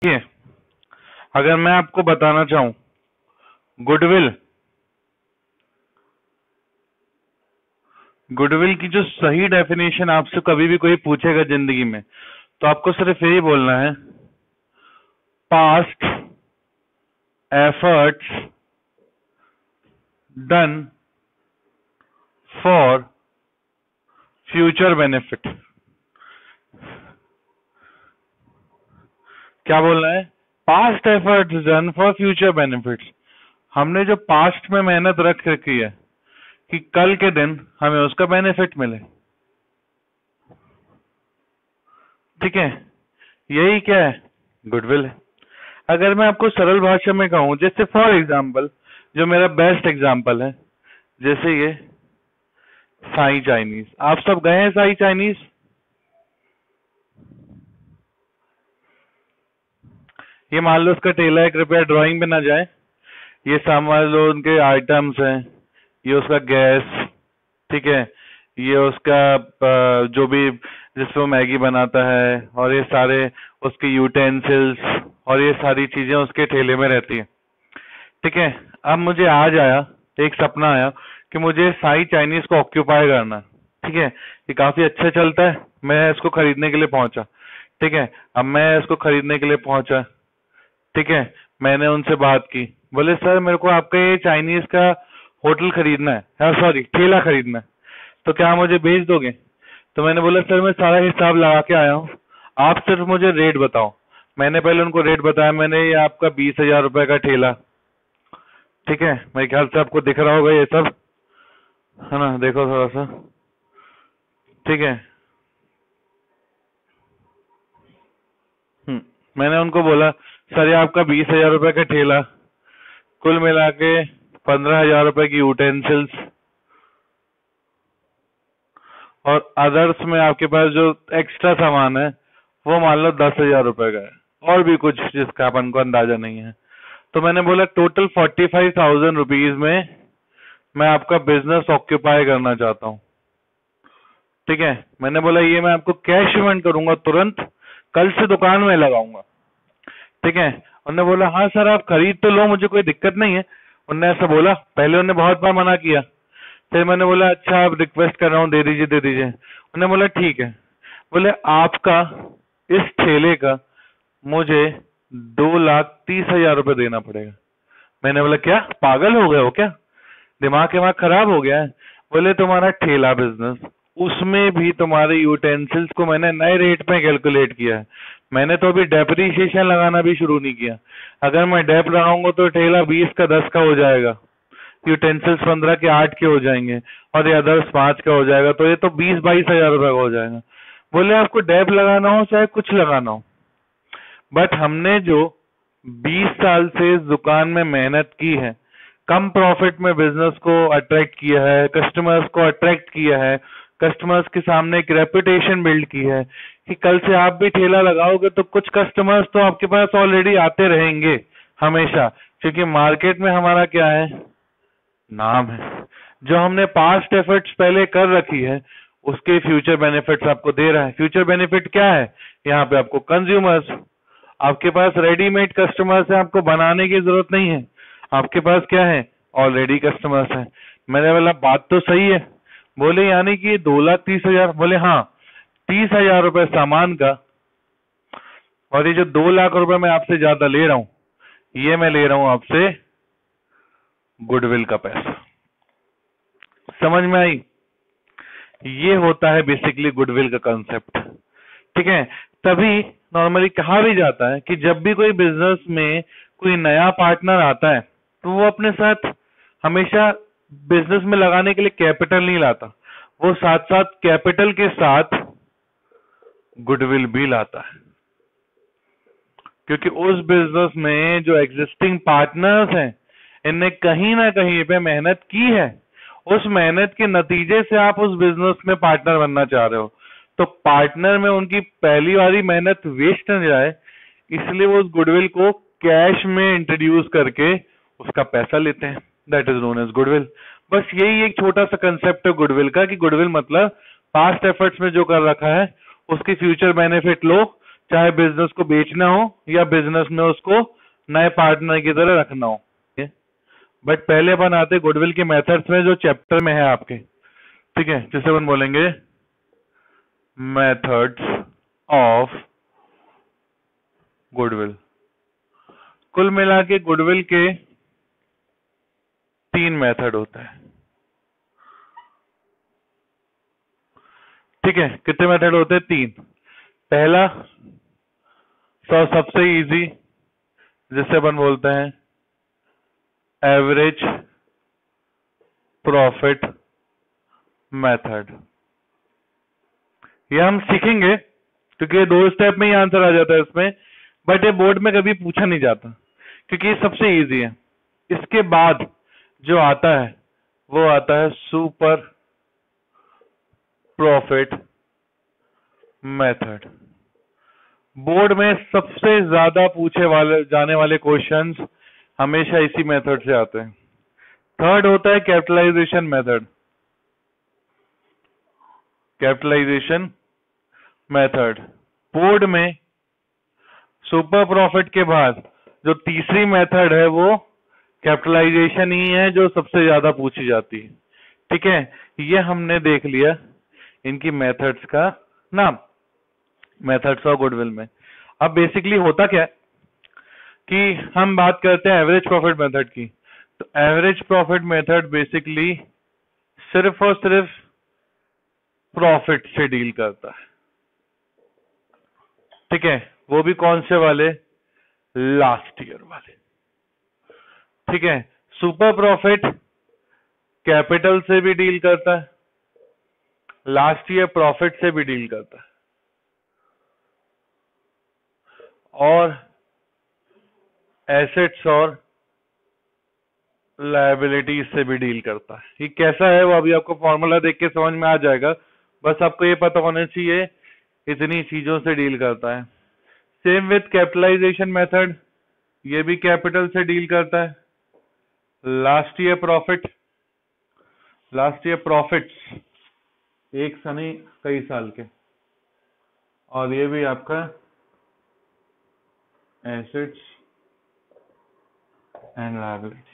देखिए, अगर मैं आपको बताना चाहूं गुडविल गुडविल की जो सही डेफिनेशन आपसे कभी भी कोई पूछेगा जिंदगी में, तो आपको सिर्फ यही बोलना है, past efforts done for future benefit. क्या बोलना है? Past efforts done for future benefits. हमने जो पास्ट में मेहनत रख रखी है कि कल के दिन हमें उसका बेनिफिट मिले। ठीक है, यही क्या है? गुडविल है। अगर मैं आपको सरल भाषा में कहूं, जैसे फॉर एग्जाम्पल, जो मेरा बेस्ट एग्जाम्पल है, जैसे ये साई चाइनीज। आप सब गए हैं साई चाइनीज? ये मान लो उसका ठेला है, कृपया ड्राइंग पे ना जाए। ये समझ लो उनके आइटम्स हैं, ये उसका गैस, ठीक है, ये उसका जो भी जिससे वो मैगी बनाता है, और ये सारे उसके यूटेंसिल्स और ये सारी चीजें उसके ठेले में रहती है। ठीक है, अब मुझे आज आया, एक सपना आया कि मुझे साई चाइनीज को ऑक्यूपाई करना है। ठीक है, ये काफी अच्छा चलता है, मैं इसको खरीदने के लिए पहुंचा। ठीक है, अब मैं इसको खरीदने के लिए पहुंचा। ठीक है, मैंने उनसे बात की, बोले सर मेरे को आपका ये चाइनीज का होटल खरीदना है, सॉरी ठेला खरीदना है, तो क्या आप मुझे भेज दोगे? तो मैंने बोला सर मैं सारा हिसाब लगा के आया हूँ, आप सिर्फ मुझे रेट बताओ। मैंने पहले उनको रेट बताया, मैंने ये आपका 20,000 रुपए का ठेला। ठीक है, मेरे ख्याल से आपको दिख रहा होगा ये सब, है ना? देखो थोड़ा सा। ठीक है, मैंने उनको बोला सर ये आपका 20,000 रुपए का ठेला, कुल मिला के 15,000 रुपए की यूटेंसिल्स, और अदर्स में आपके पास जो एक्स्ट्रा सामान है वो मान लो 10,000 रुपए का है, और भी कुछ जिसका अपन को अंदाजा नहीं है। तो मैंने बोला टोटल 45,000 रुपीज में मैं आपका बिजनेस ऑक्यूपाई करना चाहता हूँ। ठीक है, मैंने बोला ये मैं आपको कैश पेमेंट करूंगा, तुरंत कल से दुकान में लगाऊंगा। ठीक है, उन्होंने बोला हाँ सर आप खरीद तो लो, मुझे कोई दिक्कत नहीं है। उन्होंने ऐसा बोला, पहले उन्होंने बहुत बार मना किया, फिर मैंने बोला अच्छा आप रिक्वेस्ट कर रहा हूँ, दे दीजिए दे दीजिए। उन्होंने बोला ठीक है। बोले आपका इस ठेले का मुझे 2,30,000 रुपए देना पड़ेगा। मैंने बोला क्या पागल हो गए हो क्या, दिमाग के खराब हो गया है? बोले तुम्हारा ठेला बिजनेस, उसमें भी तुम्हारे यूटेंसिल्स को मैंने नए रेट पे कैलकुलेट किया है, मैंने तो अभी डेप्रिसिएशन लगाना भी शुरू नहीं किया। अगर मैं डेप लगाऊंगा तो ठेला 20 का 10 का हो जाएगा, यूटेंसिल्स 15 के 8 के हो जाएंगे, और ये अदर्स 5 का हो जाएगा, तो ये तो 20-22,000 रुपए का हो जाएगा। बोले आपको डेप लगाना हो चाहे कुछ लगाना हो, बट हमने जो 20 साल से इस दुकान में मेहनत की है, कम प्रॉफिट में बिजनेस को अट्रैक्ट किया है, कस्टमर्स को अट्रैक्ट किया है, कस्टमर्स के सामने एक रेपुटेशन बिल्ड की है कि कल से आप भी ठेला लगाओगे तो कुछ कस्टमर्स तो आपके पास ऑलरेडी आते रहेंगे हमेशा, क्योंकि मार्केट में हमारा क्या है, नाम है। जो हमने पास्ट एफर्ट्स पहले कर रखी है उसके फ्यूचर बेनिफिट्स आपको दे रहा है। फ्यूचर बेनिफिट क्या है? यहाँ पे आपको कंज्यूमर्स, आपके पास रेडीमेड कस्टमर्स है, आपको बनाने की जरूरत नहीं है, आपके पास क्या है, ऑलरेडी कस्टमर्स हैं। मैंने बोला बात तो सही है। बोले यानी कि 2,30,000? बोले हाँ, 30,000 रुपए सामान का, और ये जो 2 लाख रुपए मैं आपसे ज्यादा ले रहा हूं, ये मैं ले रहा हूं आपसे गुडविल का पैसा। समझ में आई? ये होता है बेसिकली गुडविल का कंसेप्ट। ठीक है, तभी नॉर्मली कहा भी जाता है कि जब भी कोई बिजनेस में कोई नया पार्टनर आता है तो वो अपने साथ हमेशा बिजनेस में लगाने के लिए कैपिटल नहीं लाता, वो साथ साथ कैपिटल के साथ गुडविल भी लाता है, क्योंकि उस बिजनेस में जो एग्जिस्टिंग पार्टनर्स हैं इनने कहीं ना कहीं पे मेहनत की है, उस मेहनत के नतीजे से आप उस बिजनेस में पार्टनर बनना चाह रहे हो, तो पार्टनर में उनकी पहली वाली मेहनत वेस्ट न जाए, इसलिए वो उस गुडविल को कैश में इंट्रोड्यूस करके उसका पैसा लेते हैं। That is known as goodwill. बस यही एक छोटा सा कंसेप्ट है गुडविल का, कि गुडविल मतलब पास्ट एफर्ट्स में जो कर रखा है उसकी फ्यूचर बेनिफिट लो, चाहे बिजनेस को बेचना हो या बिजनेस में उसको नए पार्टनर की तरह रखना हो। बट पहले अपन आते गुडविल के मेथड्स में जो चैप्टर में है आपके, ठीक है, जिसे अपन बोलेंगे मेथड्स ऑफ गुडविल। कुल मिला के गुडविल के 3 मेथड होते हैं, ठीक है। कितने मेथड होते हैं? 3। पहला सबसे इजी, जिसे अपन बोलते हैं एवरेज प्रॉफिट मेथड। ये हम सीखेंगे क्योंकि 2 स्टेप में ही आंसर आ जाता है इसमें, बट ये बोर्ड में कभी पूछा नहीं जाता क्योंकि ये सबसे इजी है। इसके बाद जो आता है वो आता है सुपर प्रॉफिट मेथड। बोर्ड में सबसे ज्यादा पूछे जाने वाले क्वेश्चंस हमेशा इसी मेथड से आते हैं। थर्ड होता है capitalisation method. Capitalisation method board में सुपर प्रॉफिट के बाद जो तीसरी मेथड है वो कैपिटलाइजेशन ही है जो सबसे ज्यादा पूछी जाती है, ठीक है। ये हमने देख लिया इनकी मेथड्स का नाम, मेथड्स ऑफ गुडविल में। अब बेसिकली होता क्या है कि हम बात करते हैं एवरेज प्रॉफिट मेथड की। तो एवरेज प्रॉफिट मेथड बेसिकली सिर्फ और सिर्फ प्रॉफिट से डील करता है, ठीक है। वो भी कौन से वाले? लास्ट ईयर वाले, ठीक है। सुपर प्रॉफिट कैपिटल से भी डील करता है, लास्ट ईयर प्रॉफिट से भी डील करता है, और एसेट्स और लायबिलिटीज से भी डील करता है। ये कैसा है वो अभी आपको फॉर्मूला देख के समझ में आ जाएगा, बस आपको ये पता होना चाहिए इतनी चीजों से डील करता है। सेम विथ कैपिटलाइजेशन मेथड, ये भी कैपिटल से डील करता है। लास्ट ईयर प्रॉफिट्स एक सा नहीं कई साल के, और ये भी आपका एसेट्स एंड लायबिलिटीज।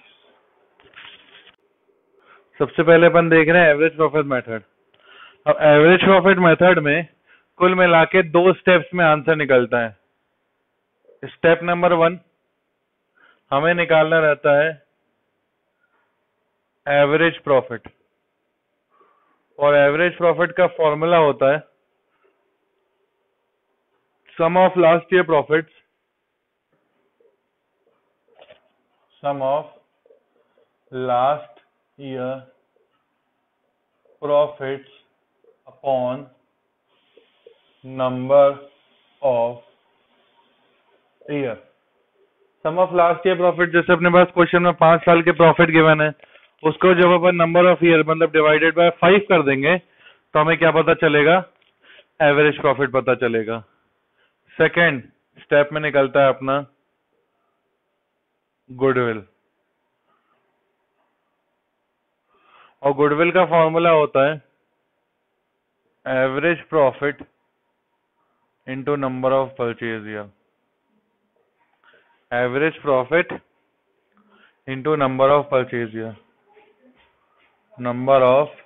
सबसे पहले अपन देख रहे हैं एवरेज प्रॉफिट मेथड। अब एवरेज प्रॉफिट मेथड में कुल मिला के 2 स्टेप्स में आंसर निकलता है। स्टेप नंबर 1 हमें निकालना रहता है एवरेज प्रॉफिट, और एवरेज प्रॉफिट का फॉर्मूला होता है sum of last year profits, sum of last year profits upon number of year. Sum of last year profit, जैसे अपने पास क्वेश्चन में 5 साल के प्रॉफिट गिवन है, उसको जब अपन नंबर ऑफ ईयर मतलब डिवाइडेड बाय 5 कर देंगे तो हमें क्या पता चलेगा? एवरेज प्रॉफिट पता चलेगा। सेकेंड स्टेप में निकलता है अपना गुडविल, और गुडविल का फॉर्मूला होता है average profit into number of purchase year. Average profit into number of purchase year, number of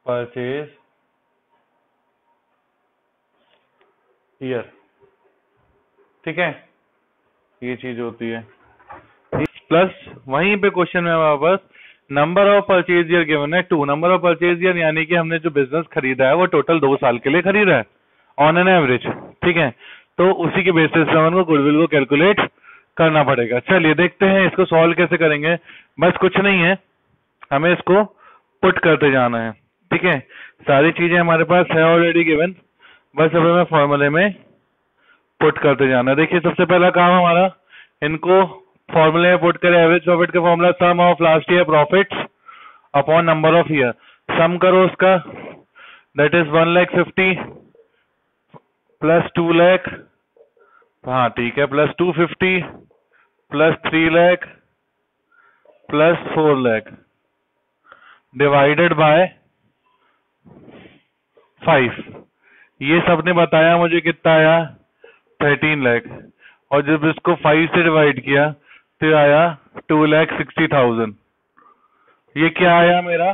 purchase year, ठीक है। ये चीज होती है। प्लस वहीं पे क्वेश्चन में वापस number of purchase year given है 2। नंबर ऑफ परचेज ईयर यानी कि हमने जो बिजनेस खरीदा है वो टोटल 2 साल के लिए खरीदा है ऑन एन एवरेज, ठीक है। तो उसी के बेसिस पे हमको गुडविल को कैलकुलेट करना पड़ेगा। चलिए देखते हैं इसको सॉल्व कैसे करेंगे। बस कुछ नहीं है, हमें इसको पुट करते जाना है, ठीक है। सारी चीजें हमारे पास है ऑलरेडी गिवन, बस अब हमें फॉर्मूले में पुट करते जाना है। देखिए सबसे पहला काम हमारा इनको फॉर्मूले में पुट करें। एवरेज प्रॉफिट का formula sum of last year profits upon number of year. Sum करो उसका, दैट इज 1,50,000 प्लस 2 लाख, हाँ ठीक है, plus 250 plus 3 lakh plus 4 lakh divided by 5। ये सबने बताया मुझे कितना आया 13 लाख, और जब इसको 5 से डिवाइड किया तो ये आया 2,60,000। ये क्या आया मेरा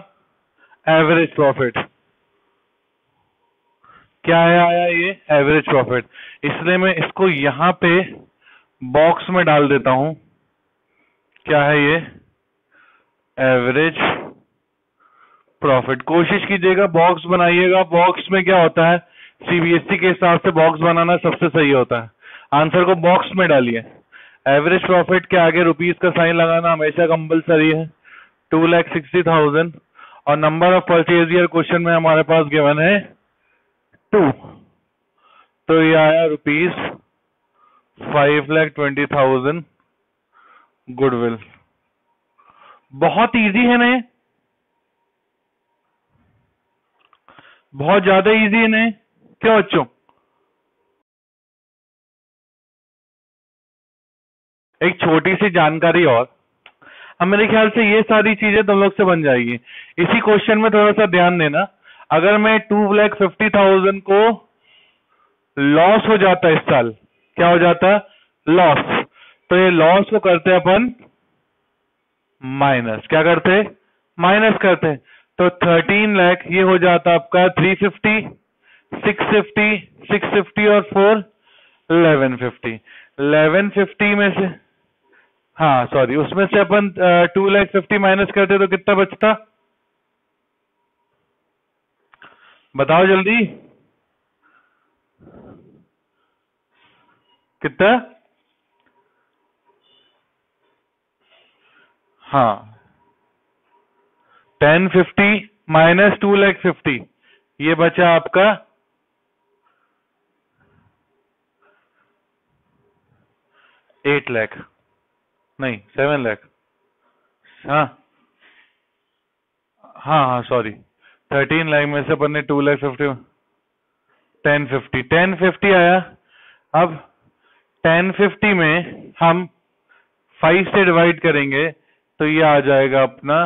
एवरेज प्रॉफिट। क्या आया ये एवरेज प्रॉफिट। इसलिए मैं इसको यहां पे बॉक्स में डाल देता हूं। क्या है ये एवरेज प्रॉफिट। कोशिश कीजिएगा बॉक्स बनाइएगा। बॉक्स में क्या होता है, सीबीएसई के हिसाब से बॉक्स बनाना सबसे सही होता है। आंसर को बॉक्स में डालिए। एवरेज प्रॉफिट के आगे रुपीस का साइन लगाना हमेशा कंपलसरी है। 2,60,000 और number of purchase year question में हमारे पास गिवन है 2, तो ये आया ₹5,20,000 गुडविल। बहुत इजी है ना, बहुत ज्यादा इजी है ना। क्यों बच्चों, एक छोटी सी जानकारी और, अब मेरे ख्याल से ये सारी चीजें तुम लोग से बन जाएगी। इसी क्वेश्चन में थोड़ा सा ध्यान देना। अगर मैं 2,50,000 को लॉस हो जाता इस साल, क्या हो जाता लॉस, तो ये लॉस को करते अपन माइनस। क्या करते माइनस करते। तो 13 लाख ये हो जाता आपका 350, 650, 650 और 4 1150। 1150 में से, हाँ सॉरी, उसमें से अपन 2,50,000 माइनस करते तो कितना बचता, बताओ जल्दी कितना। हाँ 1050 माइनस 2,50,000, ये बचा आपका 8 लाख, नहीं 7 लाख। हाँ हाँ हाँ सॉरी, 13 लाख में से अपन ने 2,50,000, 1050 आया। अब 1050 में हम 5 से डिवाइड करेंगे तो ये आ जाएगा अपना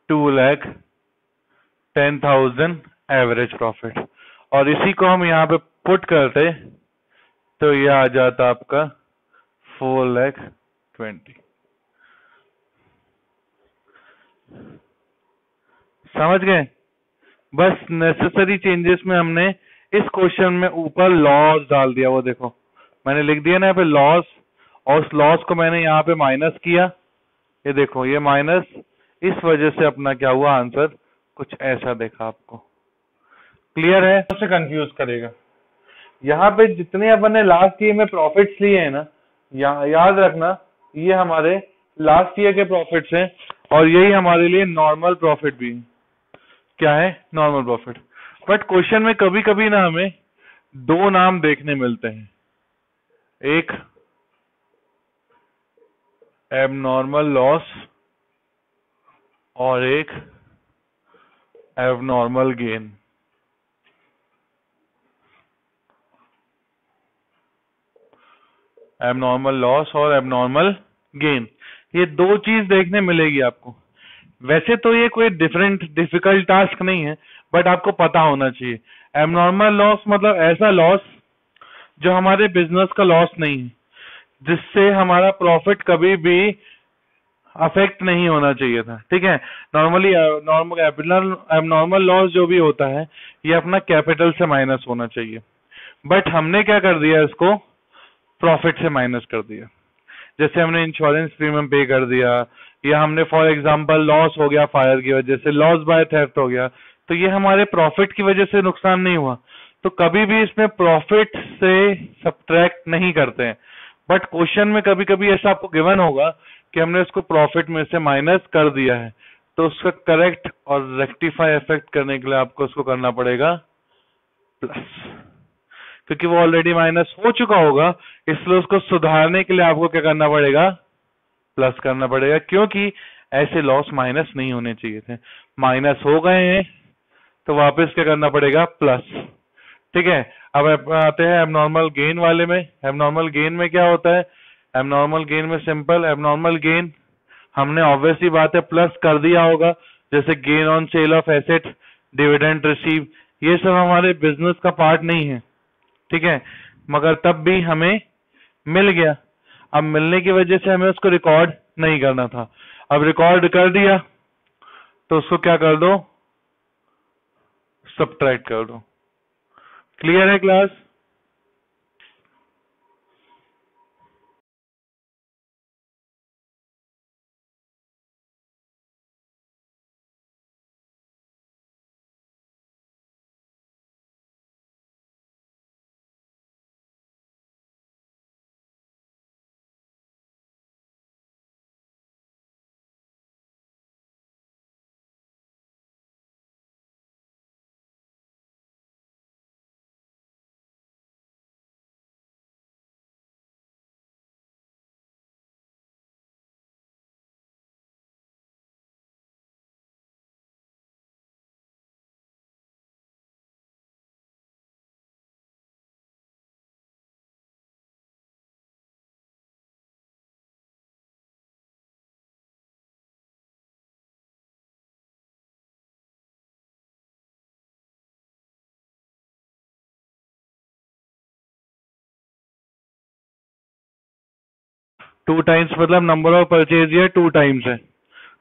2,10,000 एवरेज प्रॉफिट, और इसी को हम यहाँ पे पुट करते तो ये आ जाता आपका 4,20,000। समझ गए। बस नेसेसरी चेंजेस में हमने इस क्वेश्चन में ऊपर लॉस डाल दिया, वो देखो मैंने लिख दिया ना यहाँ पे लॉस, और उस लॉस को मैंने यहाँ पे माइनस किया। ये देखो ये माइनस, इस वजह से अपना क्या हुआ आंसर कुछ ऐसा देखा आपको। क्लियर है, सबसे कंफ्यूज करेगा। यहाँ पे जितने अपन ने लास्ट ईयर में प्रॉफिट्स लिए हैं ना, याद रखना ये हमारे लास्ट ईयर के प्रॉफिट्स हैं, और यही हमारे लिए नॉर्मल प्रॉफिट भी है। क्या है नॉर्मल प्रॉफिट। बट क्वेश्चन में कभी कभी ना हमें दो नाम देखने मिलते हैं, एक एबनॉर्मल लॉस और एक एबनॉर्मल गेन। एबनॉर्मल लॉस और एबनॉर्मल गेन, ये दो चीज देखने मिलेगी आपको। वैसे तो ये कोई डिफिकल्ट टास्क नहीं है, बट आपको पता होना चाहिए। एबनॉर्मल लॉस मतलब ऐसा लॉस जो हमारे बिजनेस का लॉस नहीं है, जिससे हमारा प्रॉफिट कभी भी अफेक्ट नहीं होना चाहिए था। ठीक है, नॉर्मली एबनॉर्मल लॉस जो भी होता है ये अपना कैपिटल से माइनस होना चाहिए, बट हमने क्या कर दिया, इसको प्रॉफिट से माइनस कर दिया। जैसे हमने इंश्योरेंस प्रीमियम पे कर दिया, या हमने फॉर एग्जांपल लॉस हो गया फायर की वजह से, लॉस बाय थेफ्ट हो गया, तो ये हमारे प्रॉफिट की वजह से नुकसान नहीं हुआ, तो कभी भी इसमें प्रॉफिट से सब्ट्रैक्ट नहीं करते हैं। बट क्वेश्चन में कभी कभी ऐसा आपको गिवन होगा कि हमने उसको प्रॉफिट में से माइनस कर दिया है, तो उसका करेक्ट और रेक्टिफाई इफेक्ट करने के लिए आपको उसको करना पड़ेगा प्लस, क्योंकि वो ऑलरेडी माइनस हो चुका होगा, इसलिए उसको सुधारने के लिए आपको क्या करना पड़ेगा, प्लस करना पड़ेगा, क्योंकि ऐसे लॉस माइनस नहीं होने चाहिए थे, माइनस हो गए हैं तो वापस क्या करना पड़ेगा, प्लस। ठीक है, अब आते हैं एबनॉर्मल गेन वाले में। एबनॉर्मल गेन में क्या होता है, एबनॉर्मल गेन में सिंपल, एबनॉर्मल गेन हमने ऑब्वियसली बात है प्लस कर दिया होगा, जैसे gain on sale of asset, dividend receive, ये सब हमारे बिजनेस का पार्ट नहीं है, ठीक है, मगर तब भी हमें मिल गया। अब मिलने की वजह से हमें उसको रिकॉर्ड नहीं करना था। अब रिकॉर्ड कर दिया तो उसको क्या कर दो, सब्ट्रैक्ट कर दो। क्लियर है क्लास? टू टाइम्स मतलब नंबर ऑफ परचेज या टू टाइम्स है।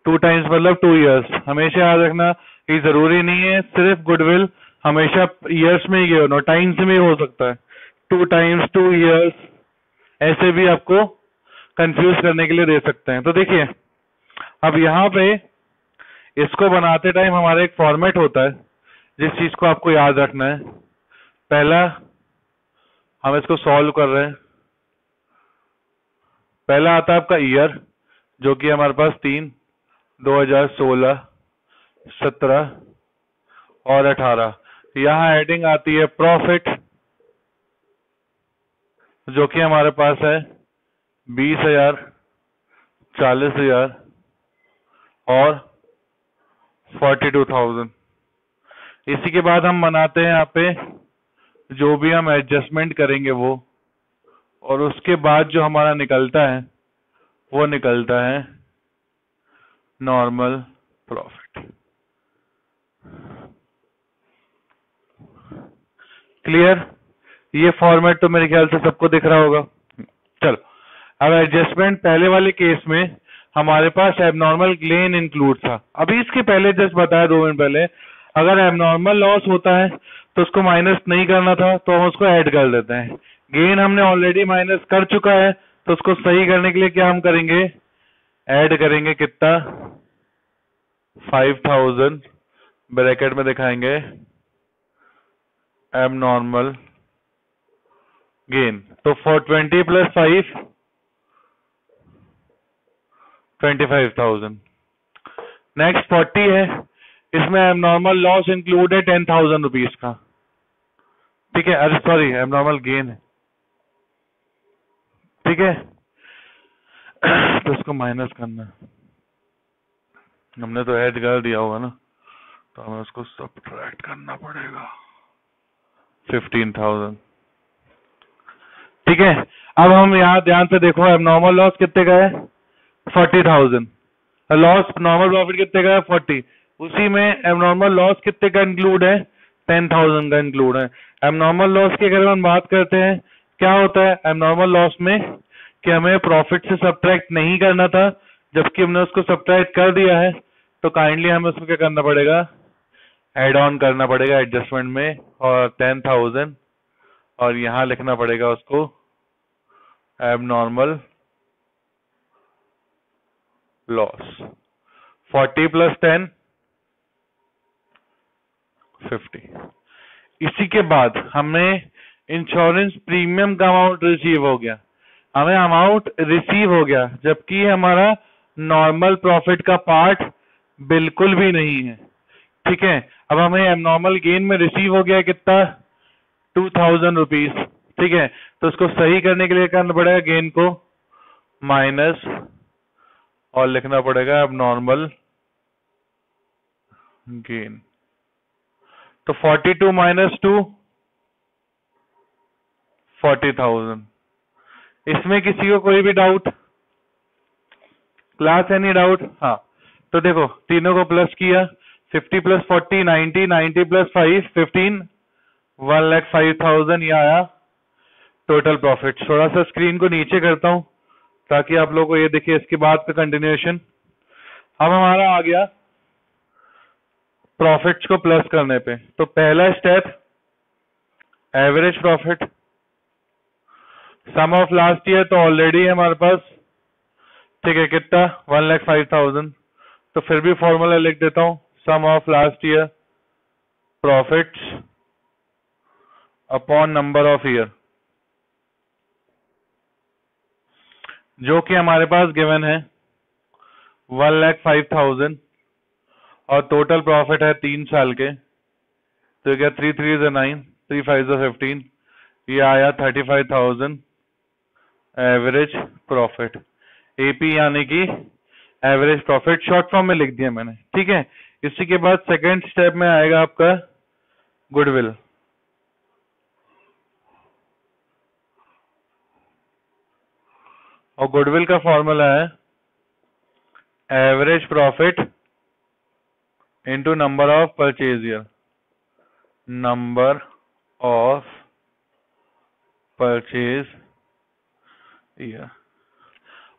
टू टाइम्स मतलब 2 years। हमेशा याद रखना ये जरूरी नहीं है सिर्फ गुडविल हमेशा ईयर्स में ही हो, टाइम्स में हो सकता है। 2 times 2 years ऐसे भी आपको कंफ्यूज करने के लिए दे सकते हैं। तो देखिए अब यहाँ पे इसको बनाते टाइम हमारा एक फॉर्मेट होता है जिस चीज को आपको याद रखना है। पहला हम इसको सॉल्व कर रहे हैं। पहला आता है आपका ईयर जो कि हमारे पास 3, 2016, 17 और 18। यहाँ हेडिंग आती है प्रॉफिट जो कि हमारे पास है 20,000, 40,000 और 42,000। इसी के बाद हम बनाते हैं यहाँ पे जो भी हम एडजस्टमेंट करेंगे वो, और उसके बाद जो हमारा निकलता है वो निकलता है नॉर्मल प्रॉफिट। क्लियर? ये फॉर्मेट तो मेरे ख्याल से सबको दिख रहा होगा। चलो अब एडजस्टमेंट पहले वाले केस में हमारे पास एबनॉर्मल गेन इंक्लूड था। अभी इसके पहले जस्ट बताया 2 मिनट पहले, अगर एबनॉर्मल लॉस होता है तो उसको माइनस नहीं करना था तो हम उसको ऐड कर देते हैं। गेन हमने ऑलरेडी माइनस कर चुका है तो उसको सही करने के लिए क्या हम करेंगे, ऐड करेंगे। कितना? 5,000 ब्रैकेट में दिखाएंगे एबनॉर्मल गेन। तो 420 + 5 25,000। नेक्स्ट 40 है, इसमें एबनॉर्मल लॉस इंक्लूड है 10,000 रुपीज का, ठीक है। अरे सॉरी एबनॉर्मल गेन है, ठीक है। तो इसको माइनस करना है। हमने तो ऐड कर दिया होगा ना, तो हमें उसको सब्ट्रैक्ट करना पड़ेगा 15,000, ठीक है। अब हम यहाँ ध्यान से देखो एबनॉर्मल लॉस कितने का है 40,000, लॉस नॉर्मल प्रॉफिट कितने का है 40। उसी में एबनॉर्मल लॉस कितने का इंक्लूड है 10,000 का इंक्लूड है। एबनॉर्मल लॉस की अगर हम बात करते हैं क्या होता है एबनॉर्मल लॉस में कि हमें प्रॉफिट से सब्ट्रैक्ट नहीं करना था, जबकि हमने उसको सब्ट्रैक्ट कर दिया है तो काइंडली हमें उसको क्या करना पड़ेगा, एड ऑन करना पड़ेगा एडजस्टमेंट में और 10,000, और यहाँ लिखना पड़ेगा उसको एबनॉर्मल लॉस 40 + 10 50। इसी के बाद हमें इंश्योरेंस प्रीमियम का अमाउंट रिसीव हो गया, हमें अमाउंट रिसीव हो गया, जबकि हमारा नॉर्मल प्रॉफिट का पार्ट बिल्कुल भी नहीं है, ठीक है। अब हमें एबनॉर्मल गेन में रिसीव हो गया कितना 2,000 रुपीज, ठीक है। तो उसको सही करने के लिए करना पड़ेगा गेन को माइनस और लिखना पड़ेगा एबनॉर्मल गेन। तो 42 - 2 40,000। इसमें किसी को कोई भी डाउट? Class any doubt? हाँ तो देखो तीनों को प्लस किया 50 प्लस 40 90, 90 प्लस 5 15, 1,05,000 ये आया टोटल प्रॉफिट। थोड़ा सा स्क्रीन को नीचे करता हूं ताकि आप लोगों को ये दिखे। इसके बाद का कंटिन्यूएशन अब हमारा आ गया प्रॉफिट्स को प्लस करने पे। तो पहला step average profit, sum of last year तो ऑलरेडी है हमारे पास, ठीक है, कितना 1,05,000। तो फिर भी फॉर्मूला लिख देता हूं, sum of last year profits upon number of year, जो कि हमारे पास गिवन है 1,05,000 और टोटल प्रॉफिट है 3 साल के। तो क्या 3 3 9, 3 5 15, ये आया 35,000 एवरेज प्रॉफिट। एपी यानी कि एवरेज प्रॉफिट, शॉर्ट फॉर्म में लिख दिया मैंने, ठीक है। इसी के बाद सेकंड स्टेप में आएगा आपका गुडविल। और गुडविल का फॉर्मूला है average profit into number of purchase year, number of purchase year.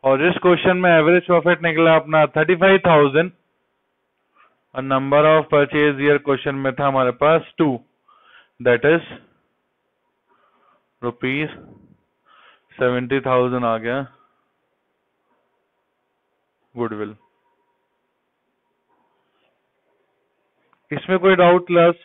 और इस क्वेश्चन में एवरेज प्रॉफिट निकला अपना 35,000 और number of purchase year question में था हमारे पास 2, दैट इज ₹70,000 आ गया गुडविल। इसमें कोई डाउट क्लास?